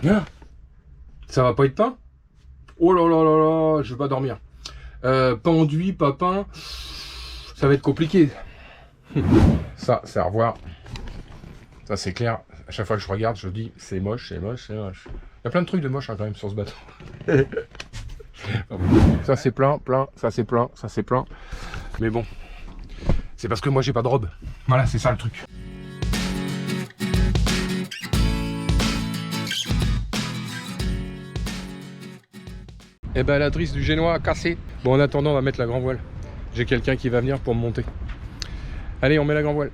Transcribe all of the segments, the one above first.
Hein? Ça va pas être peint? Oh là là là là, je vais pas dormir. Pas enduit, pas peint. Ça va être compliqué. Ça, c'est à revoir. Ça, c'est clair. À chaque fois que je regarde, je dis c'est moche, c'est moche, c'est moche. Il y a plein de trucs de moche hein, quand même sur ce bateau. Ça, c'est plein, plein, ça, c'est plein, ça, c'est plein. Mais bon, c'est parce que moi, j'ai pas de robe. Voilà, c'est ça le truc. Et ben la drisse du Génois a cassé. Bon, en attendant, on va mettre la grand voile. J'ai quelqu'un qui va venir pour me monter. Allez, on met la grand voile.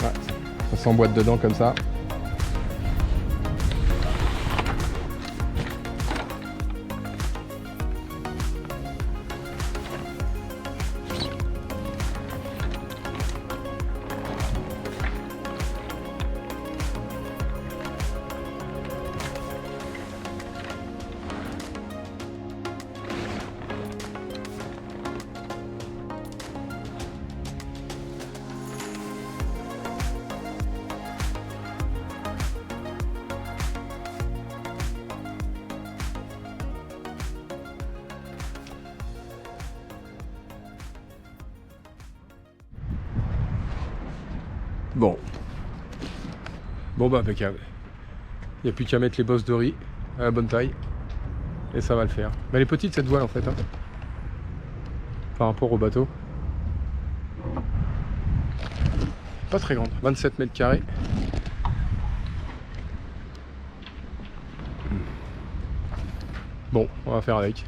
Ouais, ça s'emboîte dedans comme ça. Bon. Bon bah impeccable. Il n'y a plus qu'à mettre les bosses de riz à la bonne taille. Et ça va le faire. Mais elle est petite cette voile en fait. Hein, par rapport au bateau. Pas très grande. 27 mètres carrés. Bon, on va faire avec.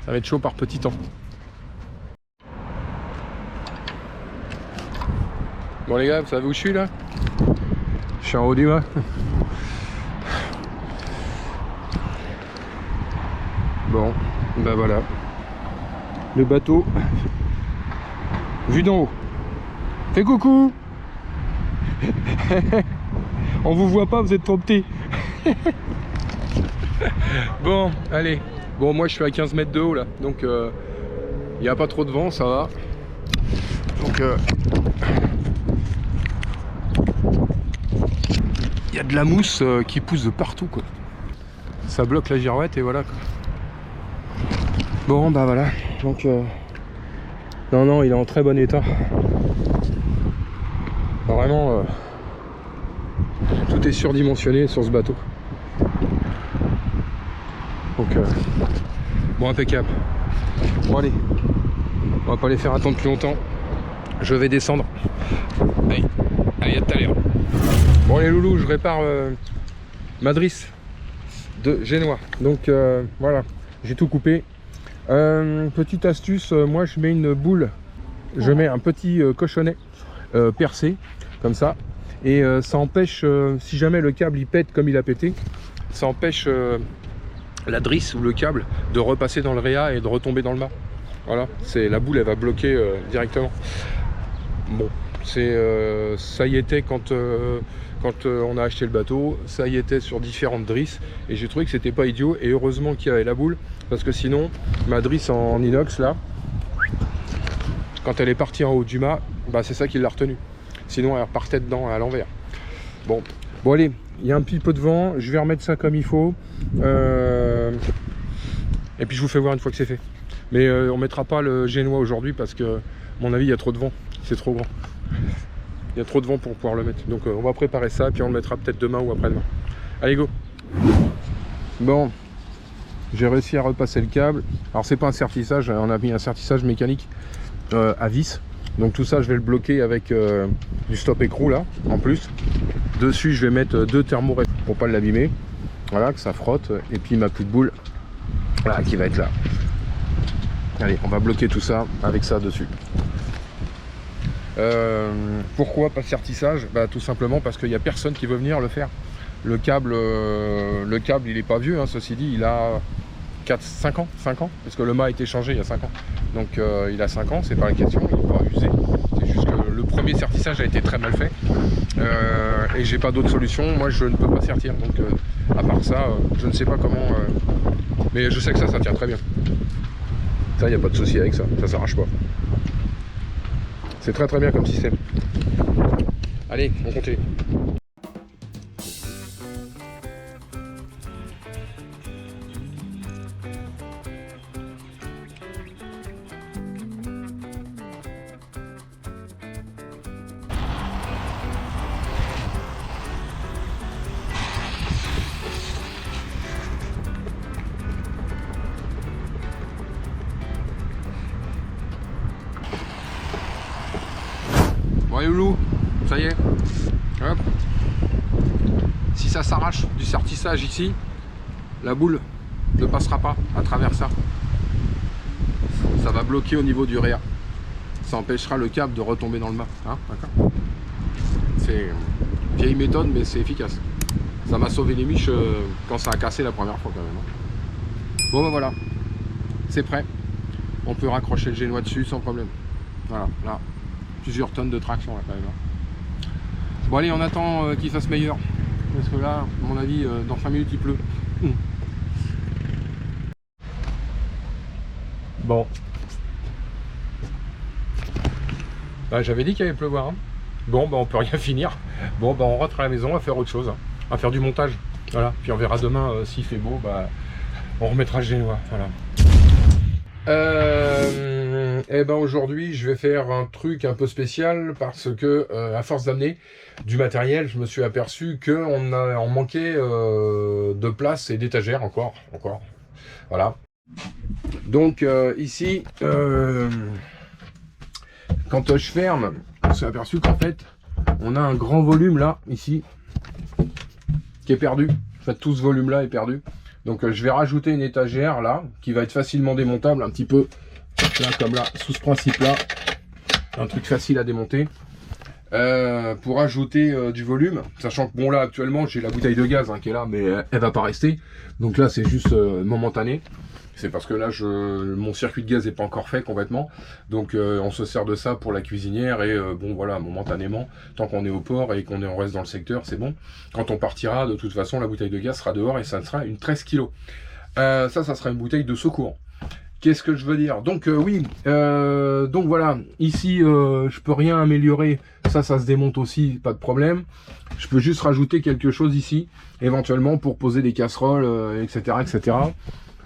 Ça va être chaud par petit temps. Bon les gars, vous savez où je suis là? Je suis en haut du mât. Bon, ben voilà. Le bateau. Vu d'en haut. Fais coucou. On vous voit pas, vous êtes trop petit. Bon, allez. Bon, moi je suis à 15 mètres de haut là. Donc il n'y a pas trop de vent, ça va. Donc il y a de la mousse qui pousse de partout quoi. Ça bloque la girouette et voilà quoi. Bon bah voilà. Donc non non, il est en très bon état. Vraiment tout est surdimensionné sur ce bateau. Donc bon, impeccable. Bon allez, on va pas les faire attendre plus longtemps. Je vais descendre. Allez, allez, à tout à l'heure. Bon les loulous, je répare ma drisse de Génois. Donc voilà, j'ai tout coupé. Petite astuce, moi je mets une boule, je mets un petit cochonnet percé, comme ça. Et ça empêche, si jamais le câble il pète comme il a pété, ça empêche la drisse ou le câble de repasser dans le réa et de retomber dans le mât. Voilà, c'est la boule, elle va bloquer directement. Bon, c'est ça y était quand on a acheté le bateau, ça y était sur différentes drisses et j'ai trouvé que c'était pas idiot et heureusement qu'il y avait la boule parce que sinon ma drisse en inox là, quand elle est partie en haut du mât, bah c'est ça qui l'a retenue. Sinon elle repartait dedans à l'envers. Bon, allez, il y a un petit peu de vent, je vais remettre ça comme il faut et puis je vous fais voir une fois que c'est fait. Mais on mettra pas le Génois aujourd'hui parce que à mon avis il y a trop de vent, c'est trop grand. Il y a trop de vent pour pouvoir le mettre. Donc on va préparer ça, puis on le mettra peut-être demain ou après-demain. Allez, go. Bon, j'ai réussi à repasser le câble. Alors c'est pas un sertissage, on a mis un sertissage mécanique à vis. Donc tout ça je vais le bloquer avec du stop écrou là en plus. Dessus je vais mettre 2 thermos pour pas l'abîmer. Voilà, que ça frotte. Et puis ma petite boule voilà, qui va être là. Allez, on va bloquer tout ça avec ça dessus. Pourquoi pas de sertissage? Bah, tout simplement parce qu'il n'y a personne qui veut venir le faire. Le câble il est pas vieux, hein, ceci dit, il a 5 ans, parce que le mât a été changé il y a 5 ans. Donc il a 5 ans, c'est pas la question, il n'est pas usé. C'est juste que le premier sertissage a été très mal fait. Et j'ai pas d'autre solution, moi je ne peux pas sertir. Donc à part ça, je ne sais pas comment. Mais je sais que ça tient très bien. Ça, il n'y a pas de souci avec ça, ça s'arrache pas. C'est très très bien comme système. Allez, on continue. Bon allez loulou, ça y est. Hop. Si ça s'arrache du sertissage ici, la boule ne passera pas à travers ça. Ça va bloquer au niveau du réa. Ça empêchera le câble de retomber dans le mât. Hein, d'accord. C'est une vieille méthode mais c'est efficace. Ça m'a sauvé les miches quand ça a cassé la première fois quand même. Bon ben voilà, c'est prêt. On peut raccrocher le génois dessus sans problème. Voilà, là. Plusieurs tonnes de traction là quand même. Bon allez, on attend qu'il fasse meilleur. Parce que là, à mon avis, dans 5 minutes il pleut. Bon. Bah, j'avais dit qu'il allait pleuvoir. Hein. Bon, bah on peut rien finir. Bon, bah on rentre à la maison à faire autre chose. Hein. À faire du montage. Voilà. Puis on verra demain s'il fait beau, bah on remettra le génois. Voilà. Et ben aujourd'hui je vais faire un truc un peu spécial parce que à force d'amener du matériel, je me suis aperçu qu'on manquait de place et d'étagères encore. Voilà. Donc ici, quand je ferme, on s'est aperçu qu'en fait on a un grand volume là, ici, qui est perdu. En fait, tout ce volume là est perdu. Donc je vais rajouter une étagère là, qui va être facilement démontable, un petit peu là comme là, sous ce principe là, un truc facile à démonter, pour ajouter du volume, sachant que bon là actuellement j'ai la bouteille de gaz hein, qui est là, mais elle va pas rester, donc là c'est juste momentané. C'est parce que là mon circuit de gaz n'est pas encore fait complètement, donc on se sert de ça pour la cuisinière et bon voilà, momentanément, tant qu'on est au port et qu'on reste dans le secteur, c'est bon. Quand on partira, de toute façon la bouteille de gaz sera dehors et ça sera une 13 kg. Ça sera une bouteille de secours. Qu'est-ce que je veux dire? Donc oui, donc voilà, ici je peux rien améliorer, ça se démonte aussi, pas de problème. Je peux juste rajouter quelque chose ici, éventuellement pour poser des casseroles, etc. etc.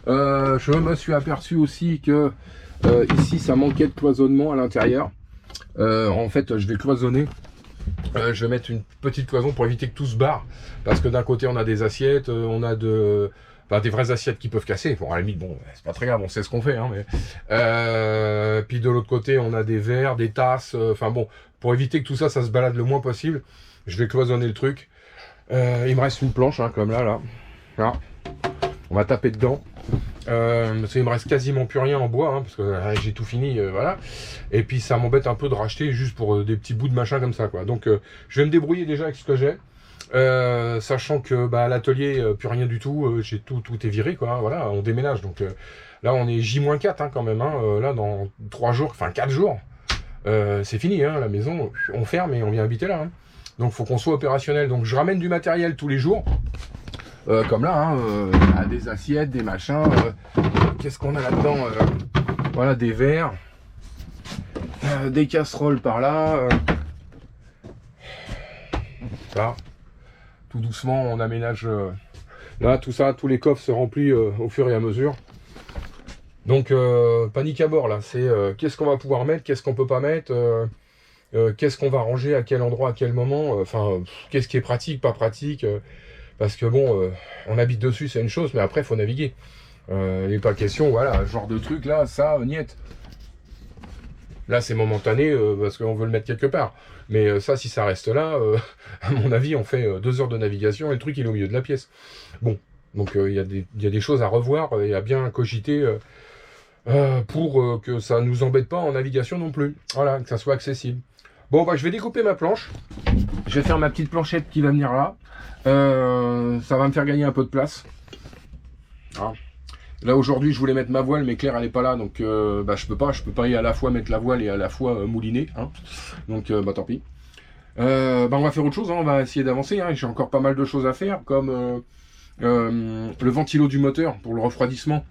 Je me suis aperçu aussi que ici ça manquait de cloisonnement à l'intérieur. En fait je vais cloisonner, je vais mettre une petite cloison pour éviter que tout se barre, parce que d'un côté on a des assiettes, on a des vraies assiettes qui peuvent casser. Bon, à la limite, bon, c'est pas très grave, on sait ce qu'on fait. Hein, mais puis de l'autre côté, on a des verres, des tasses. Enfin bon, pour éviter que tout ça, ça se balade le moins possible, je vais cloisonner le truc. Il me reste une planche, hein, comme là. On va taper dedans. Parce qu'il me reste quasiment plus rien en bois, hein, parce que j'ai tout fini, voilà. Et puis ça m'embête un peu de racheter juste pour des petits bouts de machin comme ça, quoi. Donc je vais me débrouiller déjà avec ce que j'ai. Sachant que à l'atelier plus rien du tout, j'ai tout est viré quoi, voilà, on déménage, donc là on est J-4 hein, quand même, hein, là dans 3 jours, enfin 4 jours, c'est fini, hein, la maison, on ferme et on vient habiter là, hein. Donc faut qu'on soit opérationnel, donc je ramène du matériel tous les jours, comme là, hein, des assiettes, des machins, qu'est-ce qu'on a là-dedans, voilà, des verres, des casseroles par là, là. Tout doucement, on aménage là, tout ça, tous les coffres se remplissent au fur et à mesure. Donc, panique à bord là, c'est qu'est-ce qu'on va pouvoir mettre, qu'est-ce qu'on peut pas mettre, qu'est-ce qu'on va ranger, à quel endroit, à quel moment, enfin, qu'est-ce qui est pratique, pas pratique, parce que bon, on habite dessus, c'est une chose, mais après, il faut naviguer. Il n'est pas question, voilà, ce genre de truc là, ça, niet. Là, c'est momentané parce qu'on veut le mettre quelque part. Mais ça, si ça reste là, à mon avis, on fait 2 heures de navigation et le truc, il est au milieu de la pièce. Bon, donc il y a des choses à revoir et à bien cogiter pour que ça nous embête pas en navigation non plus. Voilà, que ça soit accessible. Bon, bah, je vais découper ma planche. Je vais faire ma petite planchette qui va venir là. Ça va me faire gagner un peu de place. Ah. Là aujourd'hui je voulais mettre ma voile mais Claire elle est pas là donc bah, je peux pas y à la fois mettre la voile et à la fois mouliner hein. Donc bah tant pis. Bah, on va faire autre chose hein. On va essayer d'avancer hein. J'ai encore pas mal de choses à faire comme le ventilo du moteur pour le refroidissement.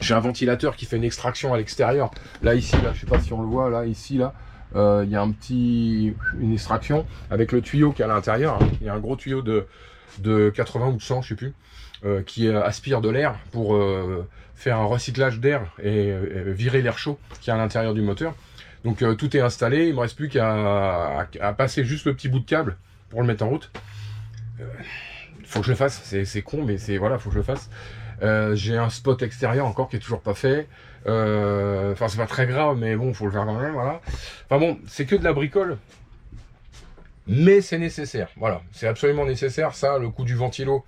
J'ai un ventilateur qui fait une extraction à l'extérieur. Là ici là, je sais pas si on le voit là ici là. Il y a une extraction avec le tuyau qui est à l'intérieur hein. Il y a un gros tuyau de 80 ou de 100 je sais plus. Qui aspire de l'air pour faire un recyclage d'air et virer l'air chaud qui est à l'intérieur du moteur. Donc tout est installé, il ne me reste plus qu'à passer juste le petit bout de câble pour le mettre en route. Faut que je le fasse, c'est con mais voilà, faut que je le fasse. J'ai un spot extérieur encore qui est toujours pas fait. Enfin c'est pas très grave mais bon faut le faire quand même, voilà. Enfin bon, c'est que de la bricole. Mais c'est nécessaire, voilà, c'est absolument nécessaire ça, le coup du ventilo.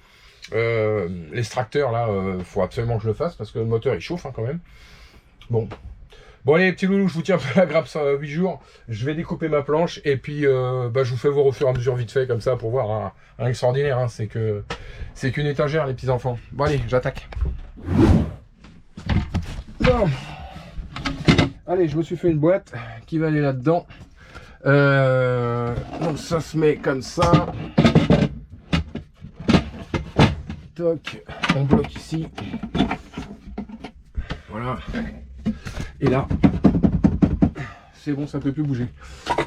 L'extracteur là, faut absolument que je le fasse parce que le moteur il chauffe hein, quand même. Bon allez les petits loulous, je vous tiens un peu la grappe 8 jours. Je vais découper ma planche et puis bah, je vous fais voir au fur et à mesure vite fait comme ça pour voir un extraordinaire hein. C'est qu'une étagère les petits enfants. Bon allez j'attaque. Bon. Allez je me suis fait une boîte qui va aller là dedans. Donc ça se met comme ça. Toc, on bloque ici. Voilà. Et là, c'est bon, ça ne peut plus bouger.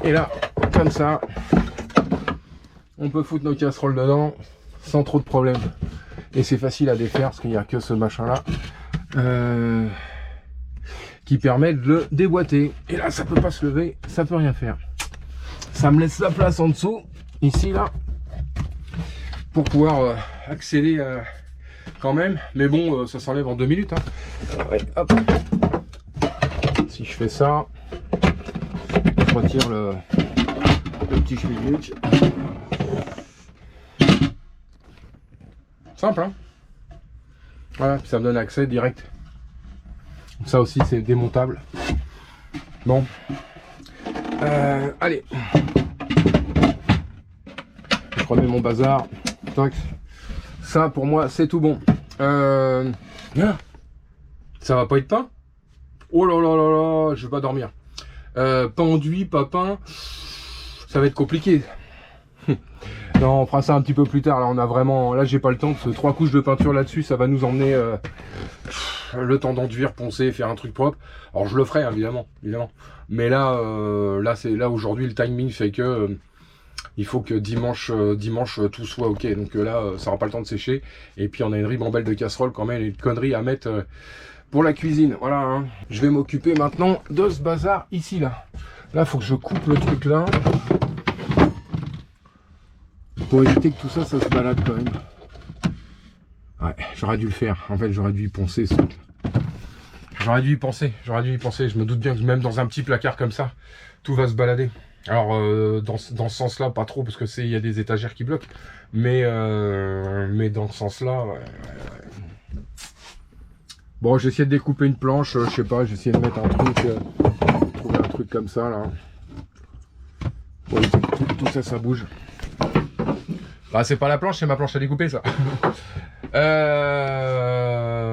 Et là, comme ça, on peut foutre nos casseroles dedans sans trop de problème. Et c'est facile à défaire parce qu'il n'y a que ce machin-là qui permet de le déboîter. Et là, ça peut pas se lever, ça peut rien faire. Ça me laisse la place en dessous, ici, là, pour pouvoir accéder quand même, mais bon ça s'enlève en 2 minutes hein. Ouais, hop. Si je fais ça, je retire le petit schmilblick. Simple hein. Voilà, puis ça me donne accès direct. Ça aussi c'est démontable. Bon allez, je remets mon bazar. Ça pour moi c'est tout bon. Ça va pas être peint. Oh là là là là, je vais pas dormir. Pas enduit, pas peint, ça va être compliqué. Non, on fera ça un petit peu plus tard. Là on a vraiment, là j'ai pas le temps parce que 3 couches de peinture là-dessus, ça va nous emmener le temps d'enduire, poncer, faire un truc propre. Alors je le ferai évidemment. Mais là, là aujourd'hui le timing fait que il faut que dimanche tout soit ok. Donc là, ça n'aura pas le temps de sécher. Et puis on a une ribambelle de casserole quand même, une connerie à mettre pour la cuisine. Voilà. Hein. Je vais m'occuper maintenant de ce bazar ici là. Là, il faut que je coupe le truc là. Pour éviter que tout ça, ça se balade quand même. Ouais, j'aurais dû le faire. En fait, j'aurais dû y penser ce truc. J'aurais dû y penser. Je me doute bien que même dans un petit placard comme ça, tout va se balader. Alors dans ce sens-là, pas trop parce que il y a des étagères qui bloquent, mais dans ce sens-là, ouais. Bon, j'ai essayé de découper une planche, je sais pas, j'ai essayé de mettre un truc, trouver un truc comme ça là. Ouais, tout ça, ça bouge. Bah c'est pas la planche, c'est ma planche à découper ça.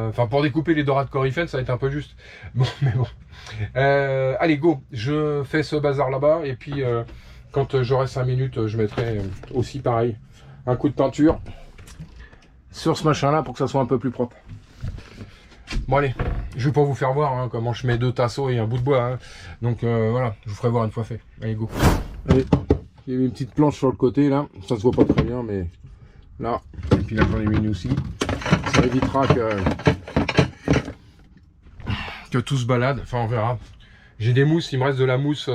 Enfin pour découper les dorades Corifène, ça va être un peu juste. Bon, mais bon. Allez go, je fais ce bazar là-bas et puis quand j'aurai 5 minutes, je mettrai aussi pareil un coup de peinture sur ce machin là pour que ça soit un peu plus propre. Bon allez, je vais pas vous faire voir hein, comment je mets 2 tasseaux et un bout de bois. Hein. Donc voilà, je vous ferai voir une fois fait. Allez go. Allez, il y a une petite planche sur le côté là, ça se voit pas très bien mais là, et puis là j'en ai mis une aussi. Ça évitera que tout se balade, enfin on verra. J'ai des mousses, il me reste de la mousse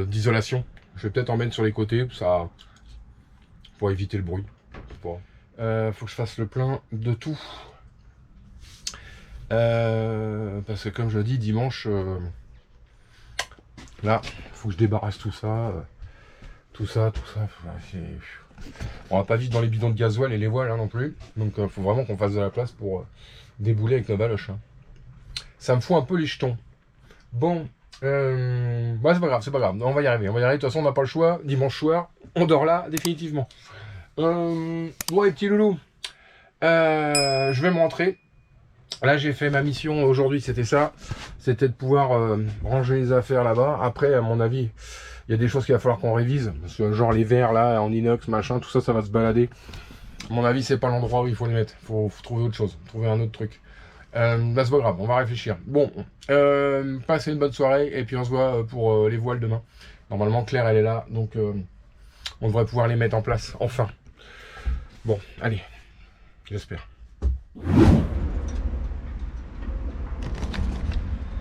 d'isolation. Je vais peut-être en mettre sur les côtés, ça, pour éviter le bruit. Faut que je fasse le plein de tout. Parce que comme je le dis, dimanche, Là, faut que je débarrasse tout ça. Tout ça. On va pas vite dans les bidons de gasoil et les voiles hein, non plus. Donc faut vraiment qu'on fasse de la place pour débouler avec nos baloches. Hein. Ça me fout un peu les jetons. Bon, bah, c'est pas grave. On va y arriver. De toute façon, on n'a pas le choix. Dimanche soir, on dort là, définitivement. Bon, les petits loulous, je vais me rentrer. Là, j'ai fait ma mission aujourd'hui, c'était ça. C'était de pouvoir ranger les affaires là-bas. Après, à mon avis, il y a des choses qu'il va falloir qu'on révise. Parce que, genre les verres là, en inox, machin, tout ça, ça va se balader. À mon avis, c'est pas l'endroit où il faut les mettre. Faut trouver autre chose, trouver un autre truc. Bah, c'est pas grave, on va réfléchir. Bon, passez une bonne soirée et puis on se voit pour les voiles demain. Normalement, Claire, elle est là, donc on devrait pouvoir les mettre en place, enfin. Bon, allez, j'espère.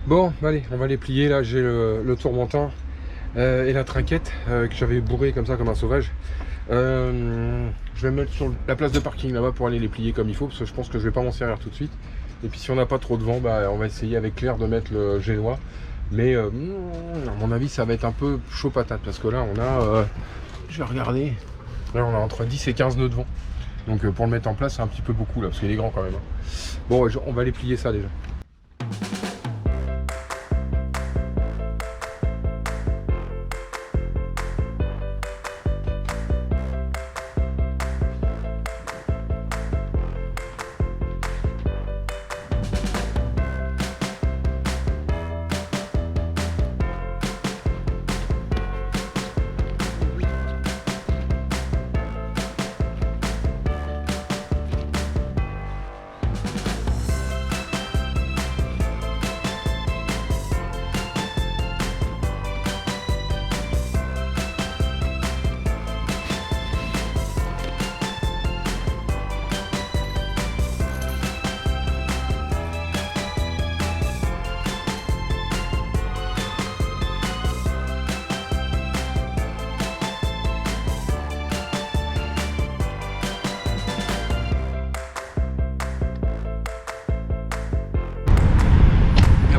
Bon, allez, on va les plier. Là, j'ai le tourmentin et la trinquette que j'avais bourré comme ça, comme un sauvage. Je vais me mettre sur la place de parking là-bas pour aller les plier comme il faut, parce que je pense que je vais pas m'en servir tout de suite. Et puis si on n'a pas trop de vent, bah, on va essayer avec Claire de mettre le génois. Mais à mon avis, ça va être un peu chaud patate, parce que là, on a, je vais regarder, là, on a entre 10 et 15 nœuds de vent. Donc pour le mettre en place, c'est un petit peu beaucoup là, parce qu'il est grand quand même. Hein. Bon, on va les plier ça déjà.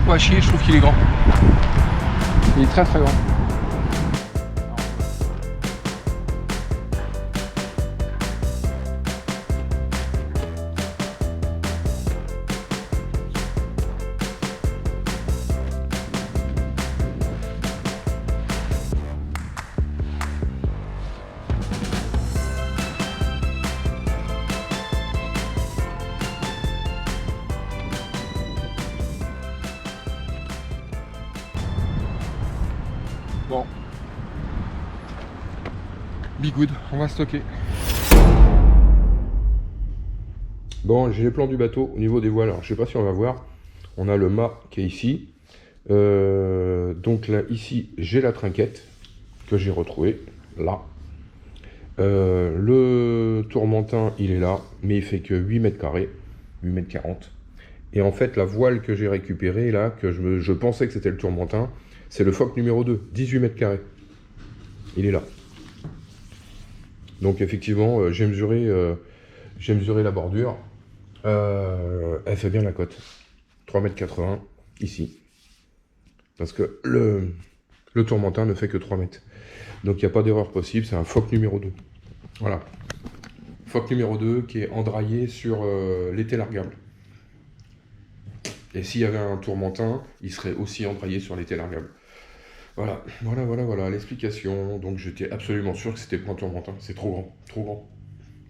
Pas à chier, je trouve qu'il est grand. Il est très très grand. Bon. Be good, on va stocker. Bon, j'ai les plans du bateau au niveau des voiles. Alors, je sais pas si on va voir. On a le mât qui est ici. Donc là, ici, j'ai la trinquette que j'ai retrouvée. Là. Le tourmentin, il est là. Mais il fait que 8 mètres carrés. 8 mètres 40. Et en fait, la voile que j'ai récupérée, là, que je pensais que c'était le tourmentin, c'est le phoque numéro 2, 18 mètres carrés. Il est là. Donc effectivement, j'ai mesuré la bordure. Elle fait bien la cote. 3,80 m ici. Parce que le tourmentin ne fait que 3 mètres. Donc il n'y a pas d'erreur possible, c'est un phoque numéro 2. Voilà. Phoque numéro 2 qui est endraillé sur l'été largable. Et s'il y avait un tourmentin, il serait aussi endraillé sur l'été largable. Voilà, l'explication. Donc j'étais absolument sûr que c'était pas un tourmentin. C'est trop grand, trop grand.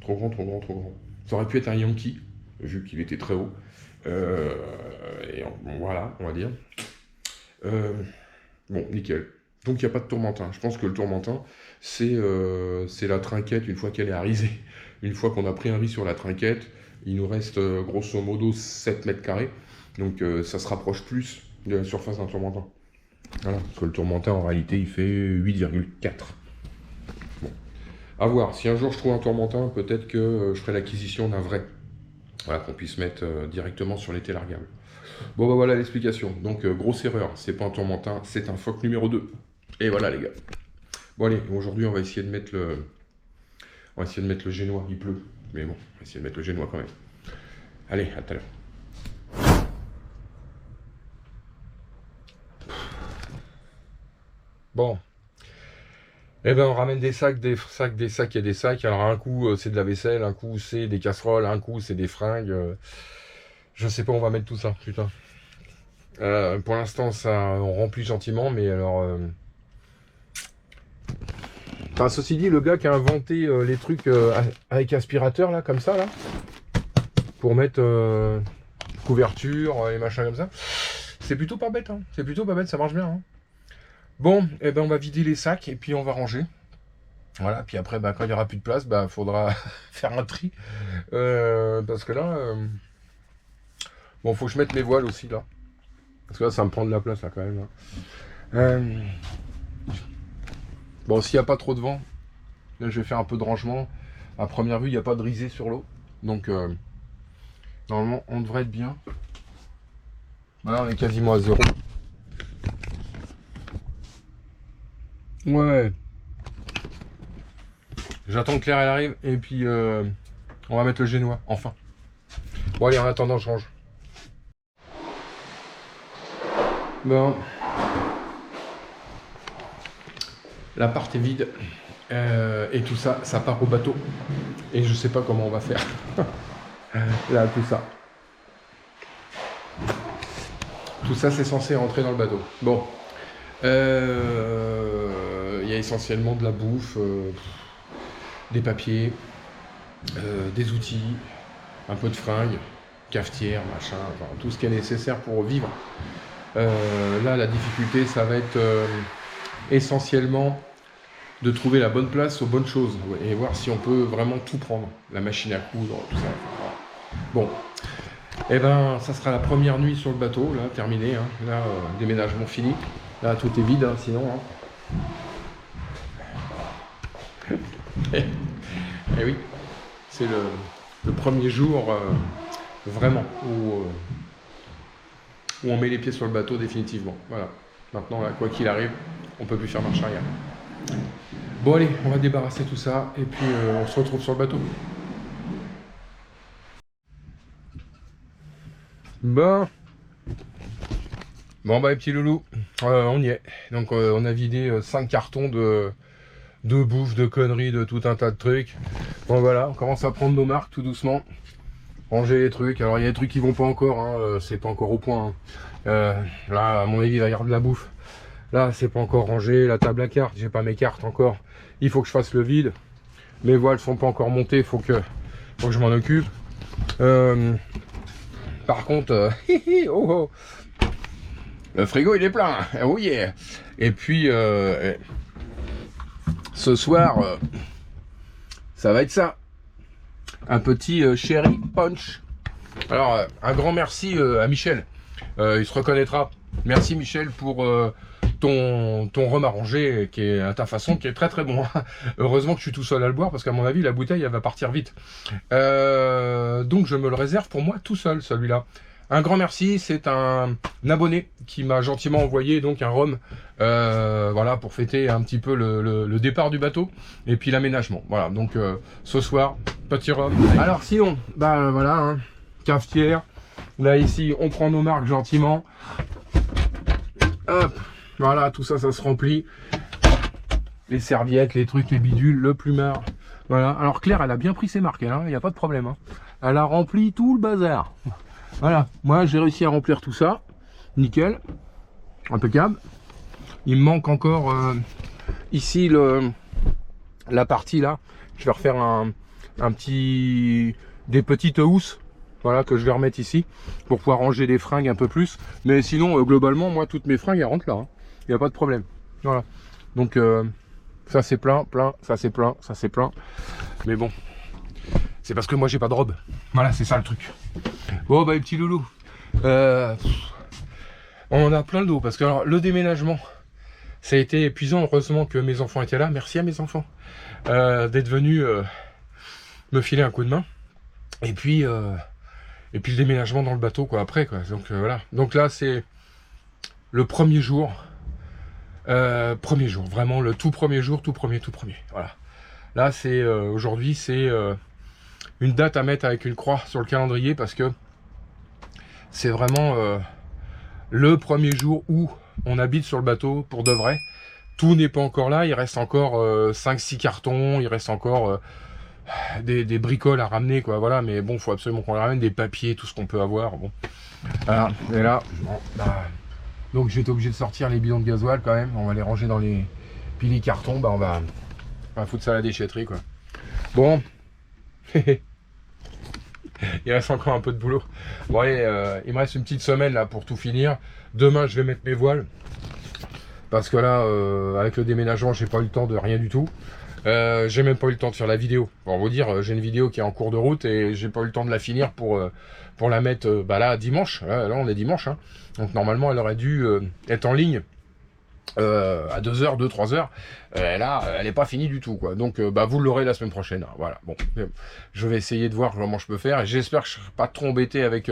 Trop grand, trop grand, trop grand. Ça aurait pu être un Yankee, vu qu'il était très haut. Voilà, on va dire. Bon, nickel. Donc il n'y a pas de tourmentin. Je pense que le tourmentin, c'est la trinquette une fois qu'elle est arisée. Une fois qu'on a pris un riz sur la trinquette, il nous reste grosso modo 7 mètres carrés. Donc ça se rapproche plus de la surface d'un tourmentin. Voilà, parce que le tourmentin en réalité il fait 8,4. Bon. À voir, si un jour je trouve un tourmentin, peut-être que je ferai l'acquisition d'un vrai. Voilà, qu'on puisse mettre directement sur l'été largable. Bon bah voilà l'explication. Donc grosse erreur, c'est pas un tourmentin, c'est un phoque numéro 2. Et voilà les gars. Bon allez, aujourd'hui on va essayer de mettre le génois, il pleut. Mais bon, on va essayer de mettre le génois quand même. Allez, à tout à l'heure. Bon. Eh ben on ramène des sacs, des sacs, des sacs et des sacs. Alors un coup c'est de la vaisselle, un coup c'est des casseroles, un coup c'est des fringues. Je sais pas où on va mettre tout ça, putain. Pour l'instant ça on remplit gentiment, mais alors... Enfin, ceci dit, le gars qui a inventé les trucs avec aspirateur là, comme ça là, pour mettre couverture et machin comme ça, c'est plutôt pas bête, hein. C'est plutôt pas bête, ça marche bien, hein. Bon, eh ben on va vider les sacs et puis on va ranger. Voilà, puis après, bah, quand il n'y aura plus de place, bah, faudra faire un tri. Parce que là, bon, faut que je mette mes voiles aussi, là. Parce que là, ça me prend de la place, là, quand même. Là. Bon, s'il n'y a pas trop de vent, là, je vais faire un peu de rangement. À première vue, il n'y a pas de risée sur l'eau. Donc, normalement, on devrait être bien. Voilà, on est quasiment à 0. Ouais. J'attends que Claire elle arrive et puis on va mettre le génois, enfin. Bon allez, en attendant je range. Bon. L'appart est vide. Et tout ça, ça part au bateau. Et je sais pas comment on va faire. Là, tout ça. Tout ça c'est censé rentrer dans le bateau. Bon. Il y a essentiellement de la bouffe. Des papiers, des outils, un peu de fringues, cafetière, machin, enfin, tout ce qui est nécessaire pour vivre. Là, la difficulté, ça va être essentiellement de trouver la bonne place aux bonnes choses et voir si on peut vraiment tout prendre. La machine à coudre, tout ça. Bon, et ben, ça sera la première nuit sur le bateau, là, terminé. Hein. Là, déménagement fini. Là, tout est vide, hein, sinon. Hein. Et oui, c'est le premier jour vraiment où on met les pieds sur le bateau définitivement. Voilà. Maintenant, là, quoi qu'il arrive, on peut plus faire marche arrière. Bon allez, on va débarrasser tout ça et puis on se retrouve sur le bateau. Bon bah les petits loulous, on y est. Donc on a vidé 5 cartons de bouffe, de conneries, de tout un tas de trucs. Bon voilà, on commence à prendre nos marques tout doucement. Ranger les trucs. Alors il y a des trucs qui vont pas encore, hein, c'est pas encore au point. Hein. Là, à mon avis, il va y avoir de la bouffe. Là, c'est pas encore rangé. La table à cartes, j'ai pas mes cartes encore. Il faut que je fasse le vide. Mes voiles sont pas encore montées, faut que je m'en occupe. Par contre, oh, oh, le frigo il est plein. Oh yeah. Et puis ce soir, ça va être ça. Un petit Cherry Punch. Alors, un grand merci à Michel. Il se reconnaîtra. Merci Michel pour ton rhum arrangé qui est à ta façon, qui est très très bon. Heureusement que je suis tout seul à le boire parce qu'à mon avis la bouteille elle va partir vite. Donc je me le réserve pour moi tout seul celui-là. Un grand merci, c'est un abonné qui m'a gentiment envoyé donc un rhum, voilà, pour fêter un petit peu le départ du bateau et puis l'aménagement. Voilà, donc ce soir, petit rhum. Alors sinon, bah voilà, hein, cafetière. Là ici, on prend nos marques gentiment. Hop, voilà, tout ça, ça se remplit. Les serviettes, les trucs, les bidules, le plumard. Voilà, alors Claire, elle a bien pris ses marques, il n'y a pas de problème. Hein. Elle a rempli tout le bazar. Voilà, moi j'ai réussi à remplir tout ça, nickel, impeccable. Il me manque encore ici la partie là. Je vais refaire des petites housses, voilà, que je vais remettre ici pour pouvoir ranger des fringues un peu plus. Mais sinon, globalement, moi toutes mes fringues elles rentrent là, il n'y a pas de problème. Voilà, donc ça c'est plein, ça c'est plein, ça c'est plein. Mais bon, c'est parce que moi j'ai pas de robe. Voilà, c'est ça le truc. Bon bah les petits loulous, on a plein le dos parce que alors, le déménagement ça a été épuisant. Heureusement que mes enfants étaient là. Merci à mes enfants d'être venus me filer un coup de main. Et puis le déménagement dans le bateau quoi après quoi. Donc voilà. Donc là c'est le premier jour. Premier jour, vraiment le tout premier jour, tout premier. Voilà. Là c'est aujourd'hui c'est une date à mettre avec une croix sur le calendrier parce que c'est vraiment le premier jour où on habite sur le bateau pour de vrai. Tout n'est pas encore là, il reste encore 5-6 cartons, il reste encore des bricoles à ramener, quoi, voilà, mais bon, faut absolument qu'on les ramène, des papiers, tout ce qu'on peut avoir, bon. Voilà, et là, bon, bah, donc j'étais obligé de sortir les bidons de gasoil quand même, on va les ranger dans les piles cartons, bah on va foutre ça à la déchetterie, quoi. Bon, il reste encore un peu de boulot. Bon allez, il me reste une petite semaine là pour tout finir. Demain je vais mettre mes voiles. Parce que là, avec le déménagement, j'ai pas eu le temps de rien du tout. J'ai même pas eu le temps de faire la vidéo. Pour vous dire, j'ai une vidéo qui est en cours de route et j'ai pas eu le temps de la finir pour la mettre bah là dimanche. Là on est dimanche. Hein. Donc normalement elle aurait dû être en ligne à 2h, 2-3h. Là, elle n'est pas finie du tout, quoi. Donc bah, vous l'aurez la semaine prochaine. Voilà, bon. Je vais essayer de voir comment je peux faire. Et j'espère que je ne serai pas trop embêté avec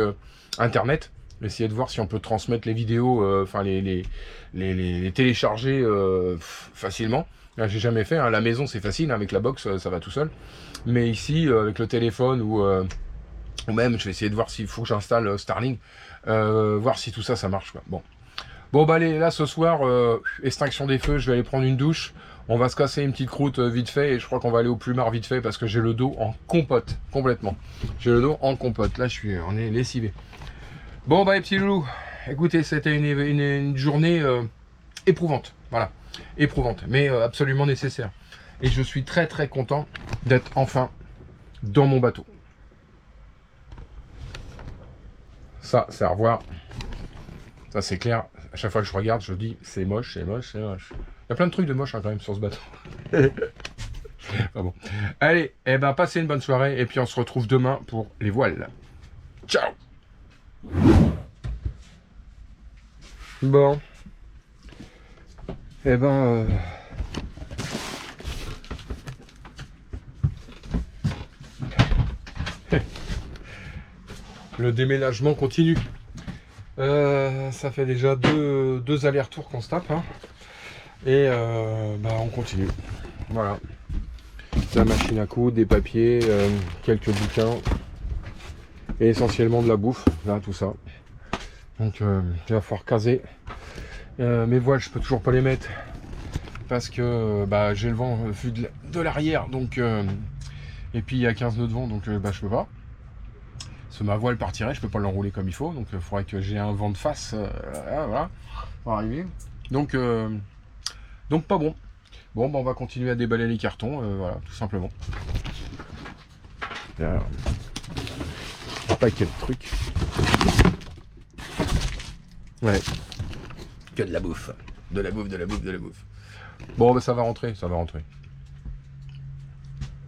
Internet. Essayer de voir si on peut transmettre les vidéos, enfin les télécharger facilement. Là, j'ai jamais fait. Hein. La maison, c'est facile. Hein. Avec la box, ça va tout seul. Mais ici, avec le téléphone ou même, je vais essayer de voir s'il faut que j'installe Starlink. Voir si tout ça, ça marche, quoi. Bon. Bon bah allez, là ce soir, extinction des feux, je vais aller prendre une douche. On va se casser une petite croûte vite fait et je crois qu'on va aller au plumard vite fait parce que j'ai le dos en compote, complètement. J'ai le dos en compote, là on est lessivé. Bon bah les petits loulous, écoutez, c'était une journée éprouvante, voilà, éprouvante, mais absolument nécessaire. Et je suis très très content d'être enfin dans mon bateau. Ça, c'est à revoir. Ça c'est clair. À chaque fois que je regarde, je dis c'est moche, c'est moche, c'est moche. Il y a plein de trucs de moche hein, quand même sur ce bateau. Ah bon. Allez, eh ben, passez une bonne soirée et puis on se retrouve demain pour les voiles. Ciao. Bon. Eh ben... Le déménagement continue. Ça fait déjà deux allers-retours qu'on se tape. Hein. Et bah, on continue. Voilà. La machine à coudre, des papiers, quelques bouquins. Et essentiellement de la bouffe. Là, tout ça. Donc il va falloir caser. Mes voiles, je peux toujours pas les mettre. Parce que bah, j'ai le vent vu de l'arrière. Donc et puis il y a 15 nœuds de vent. Donc bah, je peux pas. Parce que ma voile partirait, je peux pas l'enrouler comme il faut, donc il faudrait que j'ai un vent de face, voilà, pour arriver. Donc pas bon. Bon, bah, on va continuer à déballer les cartons, voilà, tout simplement. Alors, un paquet de trucs. Ouais. Que de la bouffe. De la bouffe, de la bouffe, de la bouffe. Bon, bah, ça va rentrer, ça va rentrer.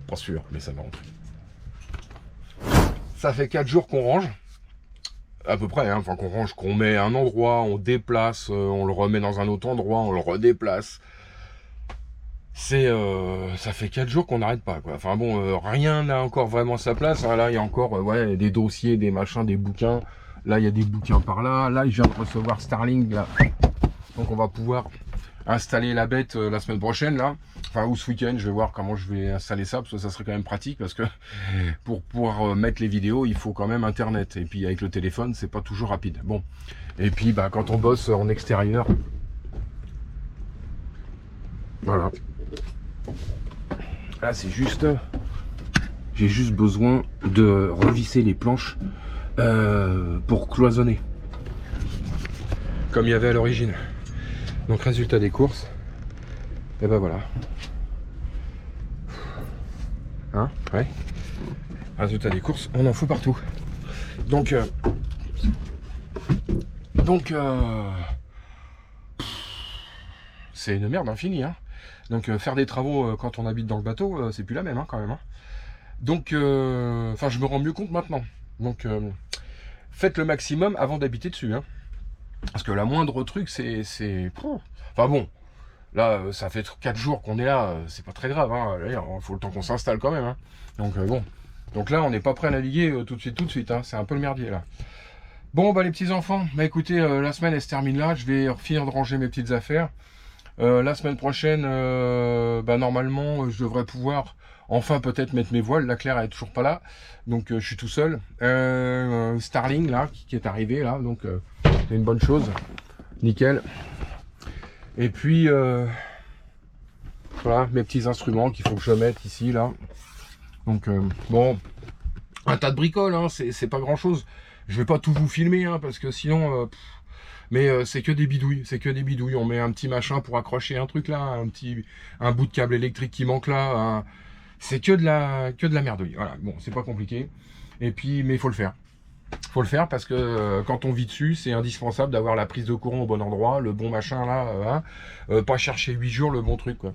Pas sûr, mais ça va rentrer. Ça fait 4 jours qu'on range, à peu près, hein, enfin qu'on range, qu'on met un endroit, on déplace, on le remet dans un autre endroit, on le redéplace. C'est, ça fait 4 jours qu'on n'arrête pas, quoi. Enfin bon, rien n'a encore vraiment sa place. Hein. Là, il y a encore, ouais, des dossiers, des machins, des bouquins. Là, il y a des bouquins par là. Là, je viens de recevoir Starlink, là. Donc, on va pouvoir installer la bête la semaine prochaine, là. Enfin, ou ce week-end, je vais voir comment je vais installer ça, parce que ça serait quand même pratique, parce que pour pouvoir mettre les vidéos, il faut quand même Internet. Et puis, avec le téléphone, c'est pas toujours rapide. Bon. Et puis, bah, quand on bosse en extérieur, voilà. Là, c'est juste... J'ai juste besoin de revisser les planches pour cloisonner. Comme il y avait à l'origine. Donc, résultat des courses. Et ben voilà. Hein? Ouais. Résultat des courses, on en fout partout. Donc... c'est une merde infinie, hein. Donc faire des travaux quand on habite dans le bateau, c'est plus la même, hein, quand même. Hein. Donc, enfin, je me rends mieux compte maintenant. Donc, faites le maximum avant d'habiter dessus, hein. Parce que la moindre truc, c'est... Enfin bon, là, ça fait 4 jours qu'on est là, c'est pas très grave, hein. Il faut le temps qu'on s'installe quand même, hein. Donc bon, donc là, on n'est pas prêt à naviguer tout de suite, hein. C'est un peu le merdier, là. Bon, bah les petits enfants, bah écoutez, la semaine, elle se termine là. Je vais finir de ranger mes petites affaires. La semaine prochaine, bah normalement, je devrais pouvoir enfin peut-être mettre mes voiles. La Claire elle est toujours pas là, donc je suis tout seul. Starling là, qui est arrivé là, donc c'est une bonne chose, nickel. Et puis Voilà, mes petits instruments qu'il faut que je mette ici, là. Donc, bon, un tas de bricoles, hein, c'est pas grand-chose. Je vais pas tout vous filmer, hein, parce que sinon... mais c'est que des bidouilles, c'est que des bidouilles. On met un petit machin pour accrocher un truc là, un bout de câble électrique qui manque là. C'est que de la merdouille. Voilà, bon, c'est pas compliqué. Et puis, mais il faut le faire. Faut le faire parce que quand on vit dessus, c'est indispensable d'avoir la prise de courant au bon endroit, le bon machin là, pas chercher 8 jours le bon truc, quoi.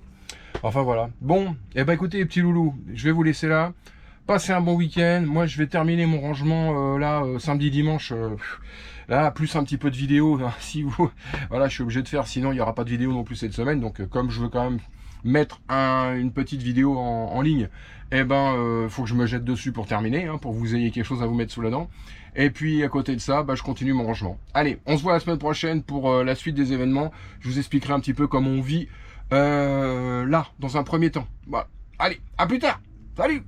Enfin voilà. Bon, et ben écoutez les petits loulous, je vais vous laisser là. Passez un bon week-end. Moi, je vais terminer mon rangement là samedi, dimanche. Là, plus un petit peu de vidéo. Hein, si vous, voilà, je suis obligé de faire. Sinon, il n'y aura pas de vidéo non plus cette semaine. Donc, comme je veux quand même mettre une petite vidéo en ligne, eh ben, faut que je me jette dessus pour terminer, hein, pour que vous ayez quelque chose à vous mettre sous la dent. Et puis, à côté de ça, bah, je continue mon rangement. Allez, on se voit la semaine prochaine pour la suite des événements. Je vous expliquerai un petit peu comment on vit là, dans un premier temps. Voilà. Allez, à plus tard. Salut!